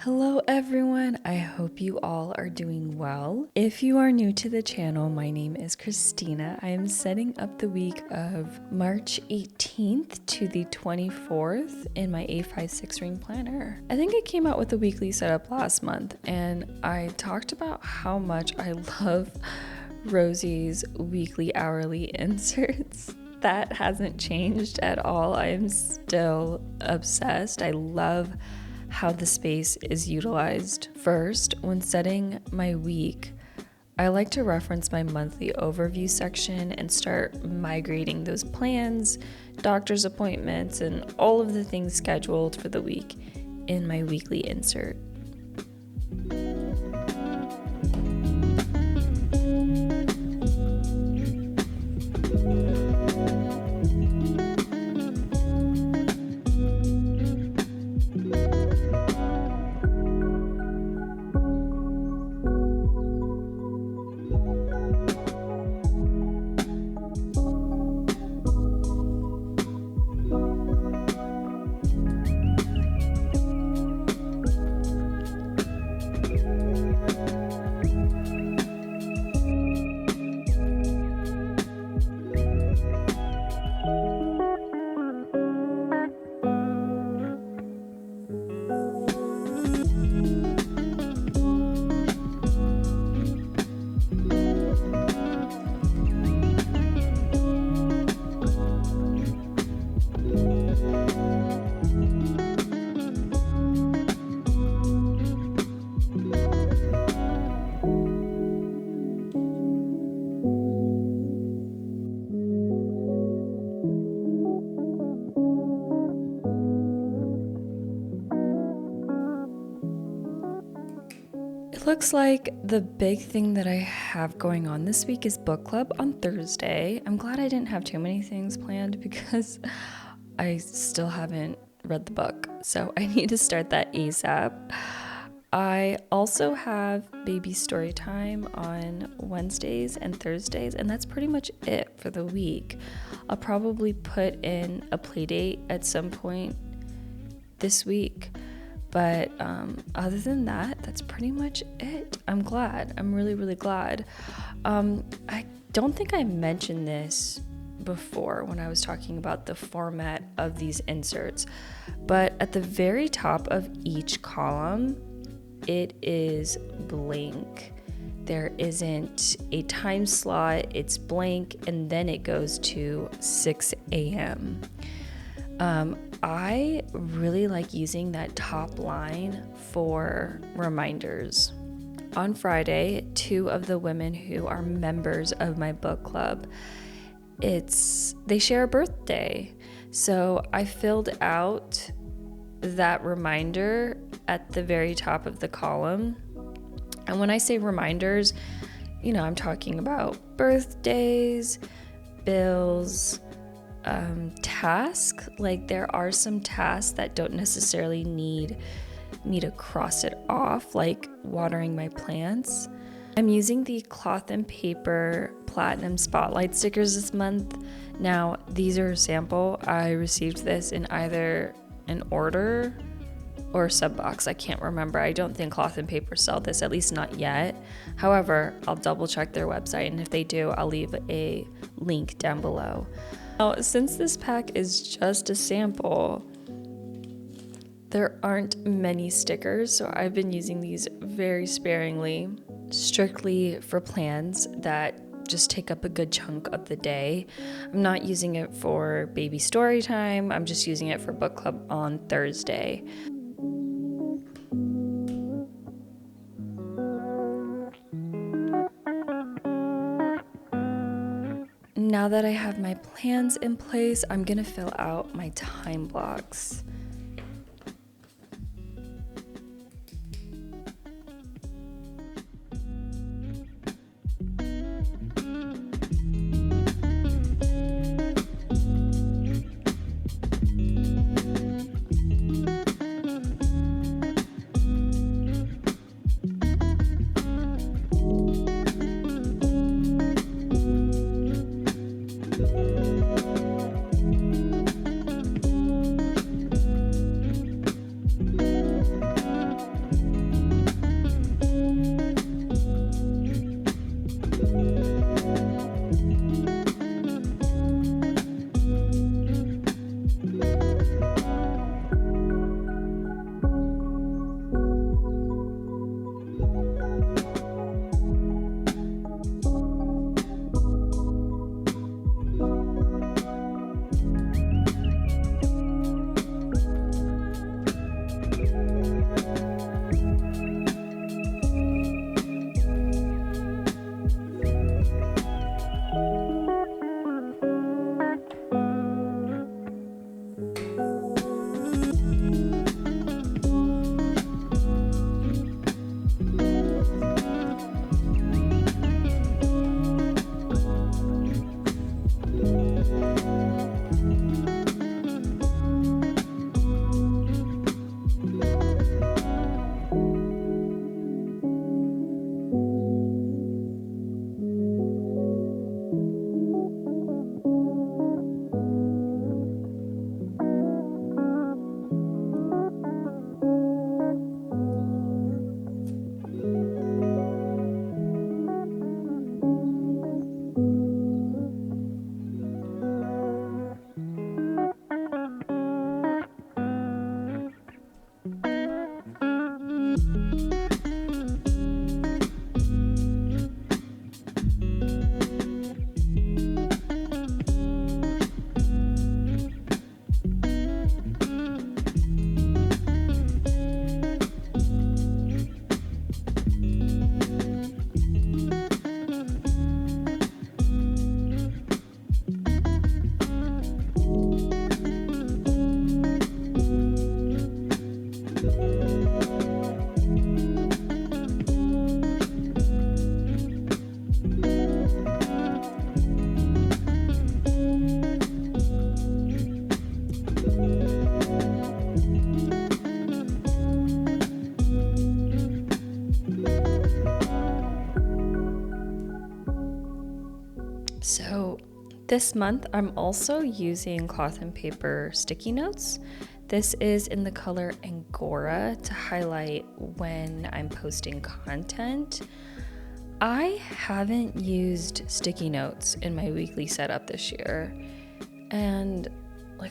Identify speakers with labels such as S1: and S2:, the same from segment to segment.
S1: Hello everyone, I hope you all are doing well. If you are new to the channel, my name is Christina. I am setting up the week of March 18th to the 24th in my A56 ring planner. I think I came out with a weekly setup last month and I talked about how much I love Rosie's weekly hourly inserts. That hasn't changed at all. I am still obsessed. I love how the space is utilized. First, when setting my week, I like to reference my monthly overview section and start migrating those plans, doctor's appointments, and all of the things scheduled for the week in my weekly insert. Looks like the big thing that I have going on this week is book club on Thursday. I'm glad I didn't have too many things planned because I still haven't read the book, so I need to start that ASAP. I also have baby story time on Wednesdays and Thursdays, and that's pretty much it for the week. I'll probably put in a play date at some point this week. But other than that, that's pretty much it. I'm glad. I'm really, really glad. I don't think I mentioned this before when I was talking about the format of these inserts, but at the very top of each column, it is blank. There isn't a time slot, it's blank, and then it goes to 6 a.m. I really like using that top line for reminders. On Friday, two of the women who are members of my book club, they share a birthday. So I filled out that reminder at the very top of the column. And when I say reminders, I'm talking about birthdays, bills, task. Like there are some tasks that don't necessarily need me to cross it off, like watering my plants. I'm using the cloth and paper platinum spotlight stickers this month. Now these are a sample. I received this in either an order or sub box. I can't remember. I don't think cloth and paper sell this, at least not yet. However, I'll double check their website, and if they do, I'll leave a link down below. Now, since this pack is just a sample, there aren't many stickers, so I've been using these very sparingly, strictly for plans that just take up a good chunk of the day. I'm not using it for baby story time, I'm just using it for book club on Thursday. Now that I have my plans in place, I'm gonna fill out my time blocks. So this month I'm also using cloth and paper sticky notes. This is in the color Angora to highlight when I'm posting content. I haven't used sticky notes in my weekly setup this year, and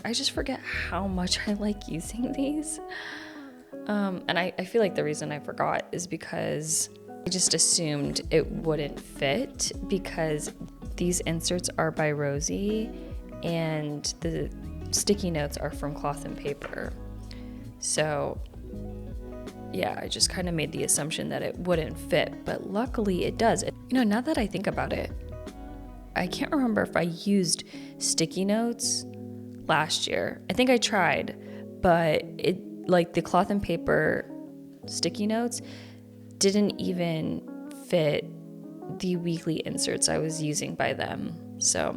S1: I just forget how much I like using these. And I feel like the reason I forgot is because I just assumed it wouldn't fit, because these inserts are by Rosie and the sticky notes are from Cloth and Paper. So yeah, I just kind of made the assumption that it wouldn't fit, but luckily it does. Now that I think about it, I can't remember if I used sticky notes last year. I think I tried, but the Cloth and Paper sticky notes didn't even fit the weekly inserts I was using by them. So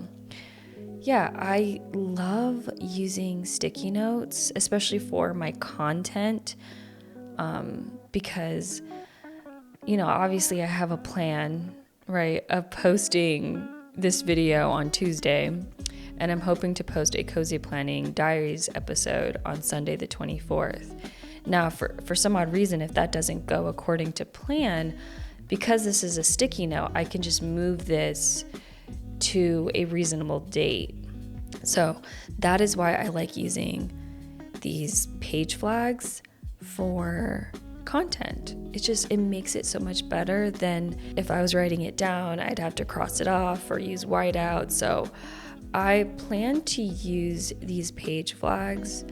S1: yeah, I love using sticky notes, especially for my content, because obviously I have a plan, right, of posting this video on Tuesday, and I'm hoping to post a Cozy Planning Diaries episode on Sunday the 24th. Now, for some odd reason, if that doesn't go according to plan, because this is a sticky note, I can just move this to a reasonable date. So that is why I like using these page flags for content. It makes it so much better than if I was writing it down, I'd have to cross it off or use whiteout. So I plan to use these page flags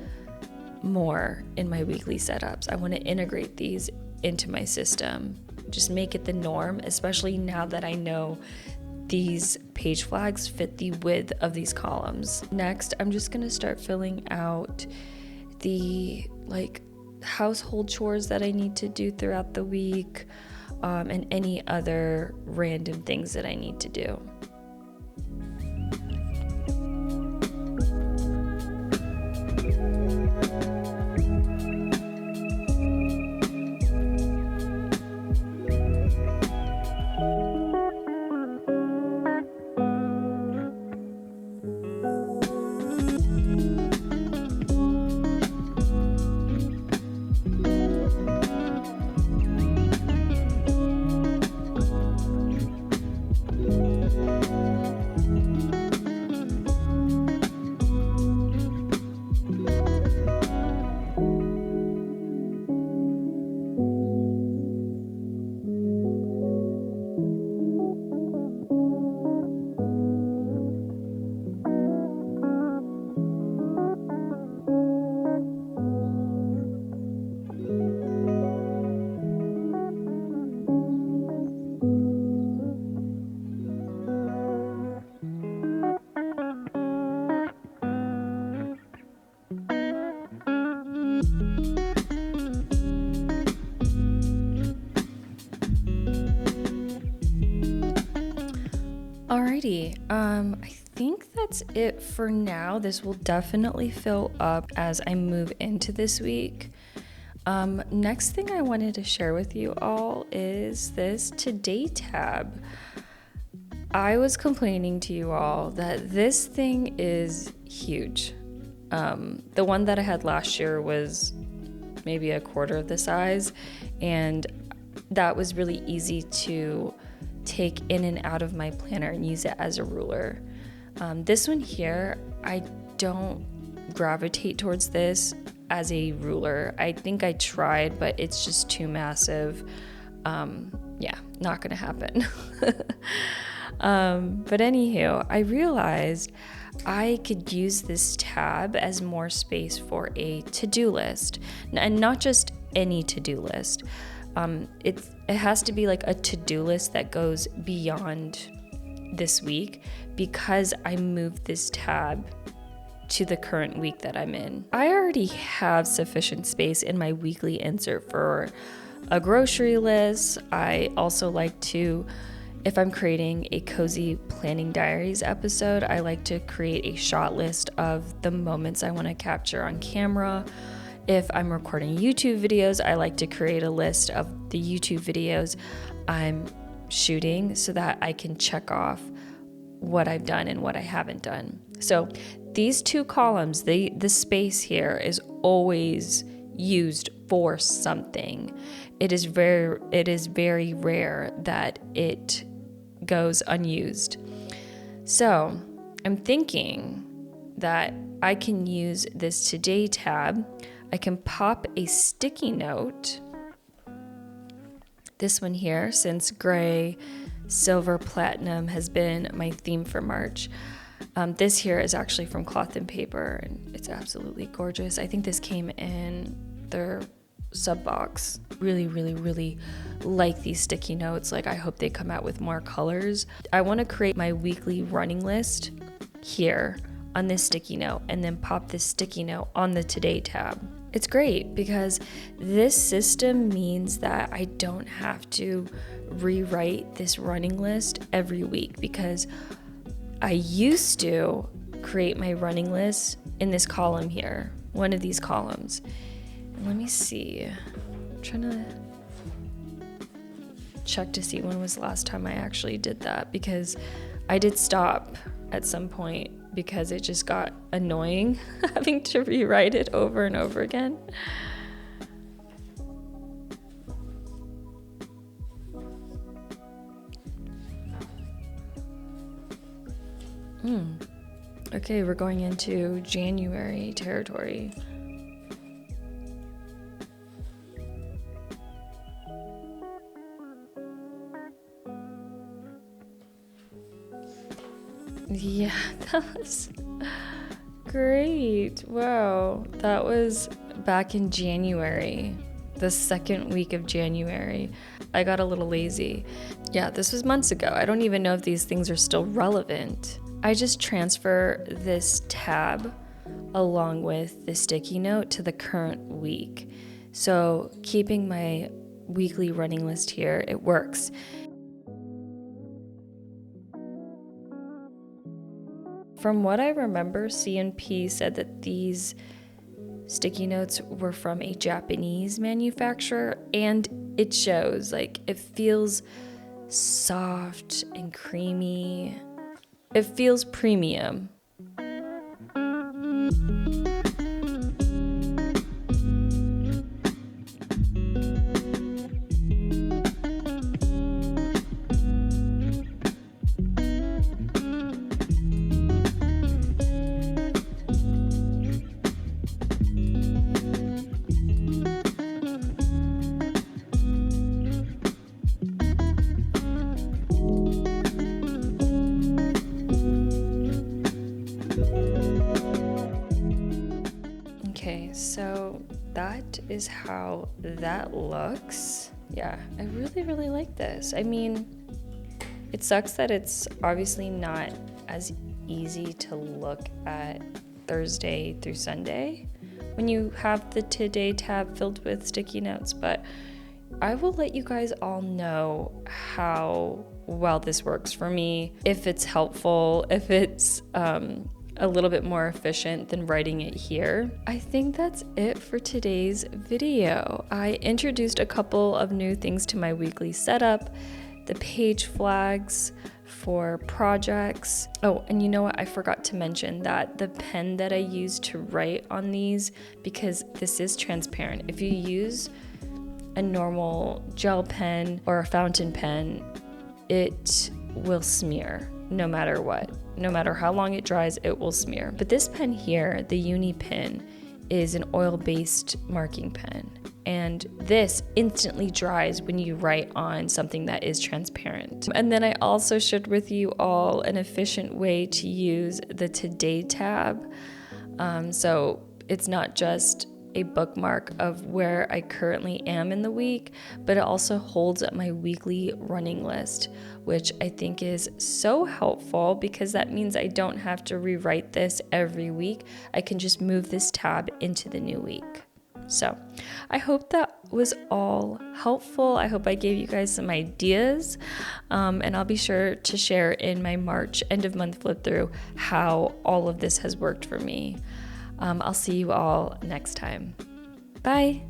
S1: more in my weekly setups. I want to integrate these into my system, just make it the norm, especially now that I know these page flags fit the width of these columns. Next, I'm just going to start filling out the household chores that I need to do throughout the week, and any other random things that I need to do. Alrighty, I think that's it for now. This will definitely fill up as I move into this week. Next thing I wanted to share with you all is this Today tab. I was complaining to you all that this thing is huge. The one that I had last year was maybe a quarter of the size, and that was really easy to take in and out of my planner and use it as a ruler. This one here, I don't gravitate towards this as a ruler. I think I tried, but it's just too massive. Yeah, not gonna happen. But anywho, I realized I could use this tab as more space for a to-do list, and not just any to-do list. It has to be like a to-do list that goes beyond this week, because I moved this tab to the current week that I'm in. I already have sufficient space in my weekly insert for a grocery list. I also like to, if I'm creating a cozy planning diaries episode, I like to create a shot list of the moments I want to capture on camera. If I'm recording YouTube videos, I like to create a list of the YouTube videos I'm shooting so that I can check off what I've done and what I haven't done. So these two columns, the space here is always used for something. It is very rare that it goes unused. So I'm thinking that I can use this Today tab. I can pop a sticky note. This one here, since gray, silver, platinum has been my theme for March. This here is actually from Cloth and Paper, and it's absolutely gorgeous. I think this came in their sub box. Really, really, really like these sticky notes. Like, I hope they come out with more colors. I want to create my weekly running list here on this sticky note, and then pop this sticky note on the Today tab. It's great because this system means that I don't have to rewrite this running list every week, because I used to create my running list in this column here, one of these columns. And let me see. I'm trying to check to see when was the last time I actually did that, because I did stop at some point because it just got annoying having to rewrite it over and over again. Okay, we're going into January territory. Yeah, that was great. Wow, that was back in January, the second week of January. I got a little lazy. Yeah, this was months ago. I don't even know if these things are still relevant. I just transfer this tab along with the sticky note to the current week. So keeping my weekly running list here, it works. From what I remember, C&P said that these sticky notes were from a Japanese manufacturer, and it shows. Like, it feels soft and creamy. It feels premium. Okay, so that is how that looks. Yeah, I really, really like this. I mean, it sucks that it's obviously not as easy to look at Thursday through Sunday when you have the Today tab filled with sticky notes, but I will let you guys all know how well this works for me, if it's helpful, if it's a little bit more efficient than writing it here. I think that's it for today's video. I introduced a couple of new things to my weekly setup, the page flags for projects. Oh, and you know what? I forgot to mention that the pen that I use to write on these, because this is transparent. If you use a normal gel pen or a fountain pen, it will smear no matter what. No matter how long it dries, it will smear. But this pen here, the Uni pen, is an oil-based marking pen. And this instantly dries when you write on something that is transparent. And then I also shared with you all an efficient way to use the Today tab. So it's not just a bookmark of where I currently am in the week, but it also holds up my weekly running list, which I think is so helpful because that means I don't have to rewrite this every week. I can just move this tab into the new week. So I hope that was all helpful. I hope I gave you guys some ideas, and I'll be sure to share in my March end of month flip through how all of this has worked for me. I'll see you all next time. Bye.